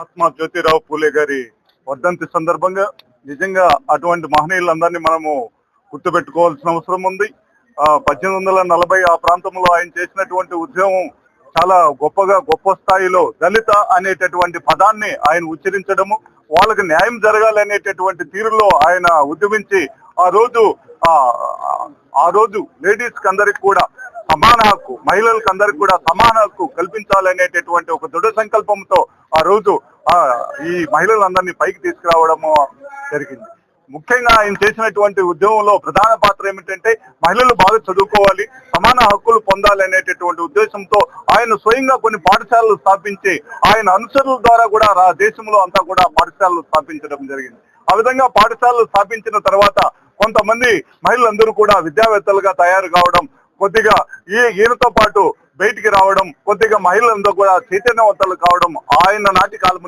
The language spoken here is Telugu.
మహాత్మా జ్యోతిరావు పూలే గారి వర్ధంతి సందర్భంగా నిజంగా అటువంటి మహనీయులందరినీ మనము గుర్తుపెట్టుకోవాల్సిన అవసరం ఉంది. 1840 ఆ ప్రాంతంలో ఆయన చేసినటువంటి ఉద్యమం చాలా గొప్ప స్థాయిలో దళిత అనేటటువంటి పదాన్ని ఆయన ఉచ్చరించడము, వాళ్ళకి న్యాయం జరగాలనేటటువంటి తీరులో ఆయన ఉద్యమించి ఆ రోజు లేడీస్ కి అందరికి కూడా సమాన హక్కు, మహిళలకు అందరికి కూడా సమాన హక్కు కల్పించాలనేటటువంటి ఒక దృఢ సంకల్పంతో ఆ రోజు ఈ మహిళలందరినీ పైకి తీసుకురావడము జరిగింది. ముఖ్యంగా ఆయన చేసినటువంటి ఉద్యమంలో ప్రధాన పాత్ర ఏమిటంటే మహిళలు బాగా చదువుకోవాలి, సమాన హక్కులు పొందాలి అనేటటువంటి ఉద్దేశంతో ఆయన స్వయంగా కొన్ని పాఠశాలలు స్థాపించి ఆయన అనుచరుల ద్వారా కూడా దేశంలో అంతా కూడా పాఠశాలలు స్థాపించడం జరిగింది. ఆ విధంగా పాఠశాలలు స్థాపించిన తర్వాత కొంతమంది మహిళలందరూ కూడా విద్యావేత్తలుగా తయారు కావడం, కొద్దిగా ఈయనతో పాటు బయటికి రావడం, కొద్దిగా మహిళలందరూ కూడా చైతన్యవంతులు కావడం ఆయన నాటి కాలం